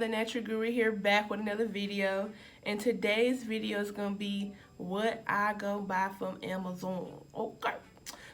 the Natural Guru here, back with another video. And today's video is gonna be what I go buy from Amazon. Okay.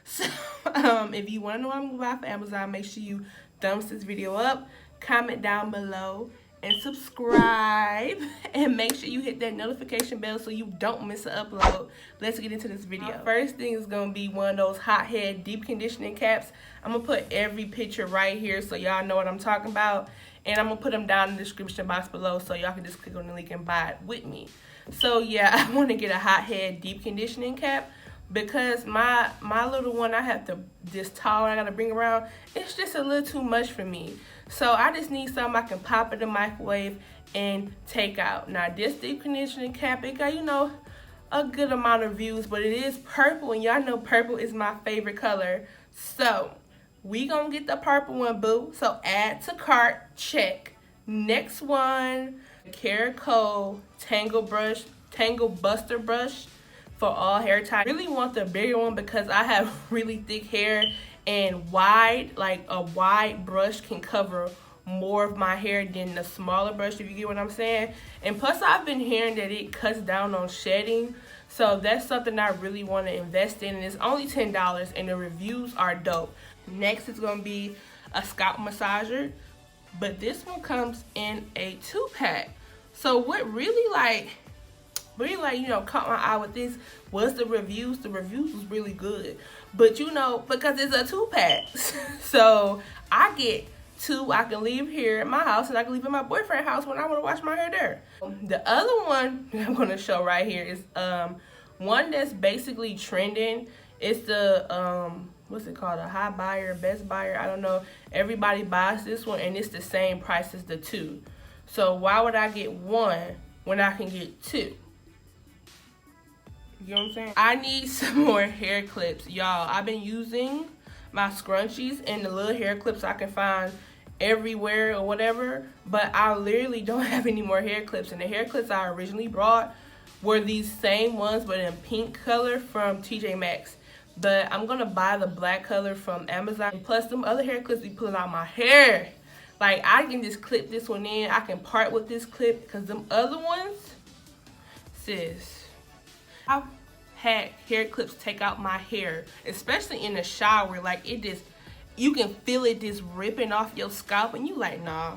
So if you wanna know what I'm gonna buy from Amazon, make sure you thumbs this video up, comment down below, and subscribe, and make sure you hit that notification bell so you don't miss an upload. Let's get into this video. My first thing is gonna be one of those hot head deep conditioning caps. I'm gonna put every picture right here so y'all know what I'm talking about, and I'm gonna put them down in the description box below so y'all can just click on the link and buy it with me. So yeah, I want to get a hot head deep conditioning cap because my little one I have to this tall I gotta bring around, it's just a little too much for me. So I just need something I can pop in the microwave and take out. Now this deep conditioning cap, it got, you know, a good amount of views, but it is purple, and y'all know purple is my favorite color. So we gonna get the purple one, boo. So add to cart, check. Next one, Carico Tango Buster brush for all hair types. I really want the bigger one because I have really thick hair, and like a wide brush can cover more of my hair than the smaller brush, if you get what I'm saying. And plus I've been hearing that it cuts down on shedding, so that's something I really want to invest in, and it's only $10 and the reviews are dope. Next is going to be a scalp massager, but this one comes in a 2-pack. So what really you know caught my eye with this was the reviews. The reviews was really good, but you know, because it's a 2-pack, so I get 2. I can leave here at my house, and I can leave at my boyfriend's house when I want to wash my hair there. The other one I'm going to show right here is one that's basically trending. It's the what's it called, a high buyer, best buyer, I don't know. Everybody buys this one, and it's the same price as the 2. So why would I get 1 when I can get 2? You know what I'm saying? I need some more hair clips, y'all. I've been using my scrunchies and the little hair clips I can find everywhere or whatever, but I literally don't have any more hair clips. And the hair clips I originally brought were these same ones but in pink color from TJ Maxx. But I'm gonna buy the black color from Amazon. And plus them other hair clips be pulling out my hair. Like I can just clip this one in. I can part with this clip because them other ones, sis, I've had hair clips take out my hair, especially in the shower. Like it just, you can feel it just ripping off your scalp, and you like, nah,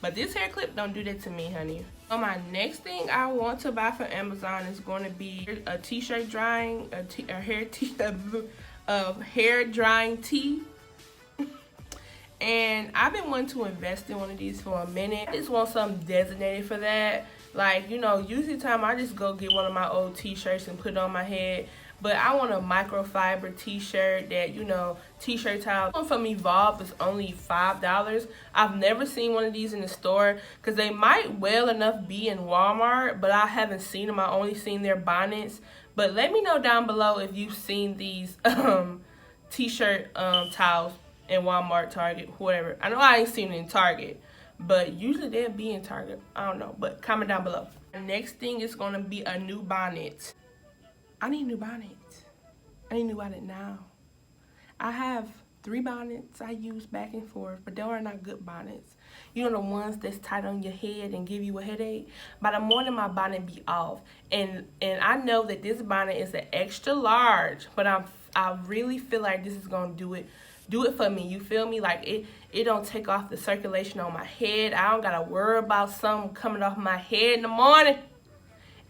But this hair clip don't do that to me, honey. So my next thing I want to buy from Amazon is going to be a t-shirt drying, hair drying tee. And I've been wanting to invest in one of these for a minute. I just want something designated for that. Like, you know, usually time I just go get one of my old t-shirts and put it on my head. But I want a microfiber t-shirt that, you know, t-shirt towel. One from Evolve is only $5. I've never seen one of these in the store because they might well enough be in Walmart, but I haven't seen them. I only seen their bonnets. But let me know down below if you've seen these t-shirt towels in Walmart, Target, whatever. I know I ain't seen it in Target, but usually they'll be in Target. I don't know, but comment down below. The next thing is going to be a new bonnet. I need a new bonnet. I need a new bonnet now. I have 3 bonnets I use back and forth, but they are not good bonnets. You know, the ones that's tight on your head and give you a headache. By the morning, my bonnet be off, and I know that this bonnet is an extra large, but I really feel like this is gonna do it for me. You feel me? Like it don't take off the circulation on my head. I don't gotta worry about something coming off my head in the morning.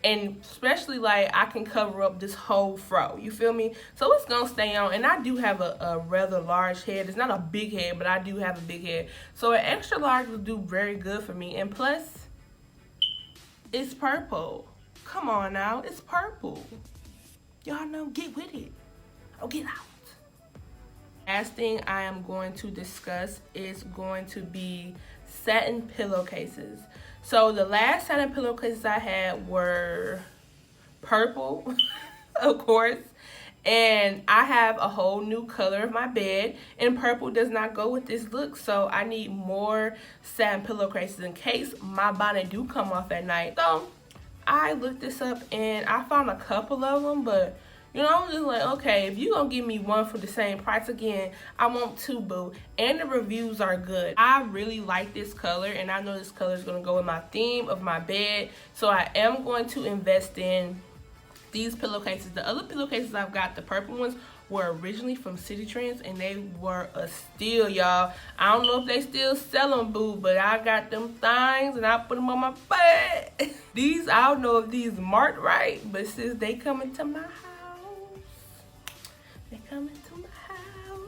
And especially, like, I can cover up this whole fro. You feel me? So it's gonna stay on. And I do have a rather large head. It's not a big head, but I do have a big head. So an extra large will do very good for me. And plus, it's purple. Come on now, it's purple. Y'all know, get with it. Oh, get out. Last thing I am going to discuss is going to be satin pillowcases. So the last satin pillowcases I had were purple, of course, and I have a whole new color of my bed, and purple does not go with this look, so I need more satin pillowcases in case my bonnet do come off at night. So I looked this up and I found a couple of them, but You know, I'm just like, okay, if you gonna give me one for the same price again, I want two, boo. And the reviews are good. I really like this color, and I know this color is gonna go in my theme of my bed. So I am going to invest in these pillowcases. The other pillowcases I've got, the purple ones, were originally from City Trends, and they were a steal, y'all. I don't know if they still sell them, boo, but I got them things and I put them on my bed. These, I don't know if these marked right, but since they coming to my house, they coming to my house.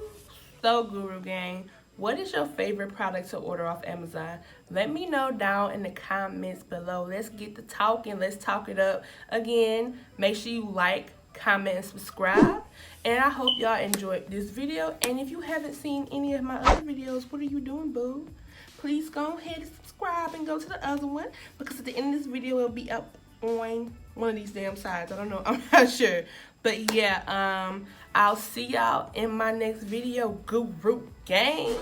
So, Guru Gang, what is your favorite product to order off Amazon? Let me know down in the comments below. Let's get to talking. Let's talk it up. Again, make sure you like, comment, and subscribe. And I hope y'all enjoyed this video. And if you haven't seen any of my other videos, what are you doing, boo? Please go ahead and subscribe and go to the other one, because at the end of this video, it'll be up on one of these damn sides. I don't know. I'm not sure. But yeah, I'll see y'all in my next video. Guru Gang.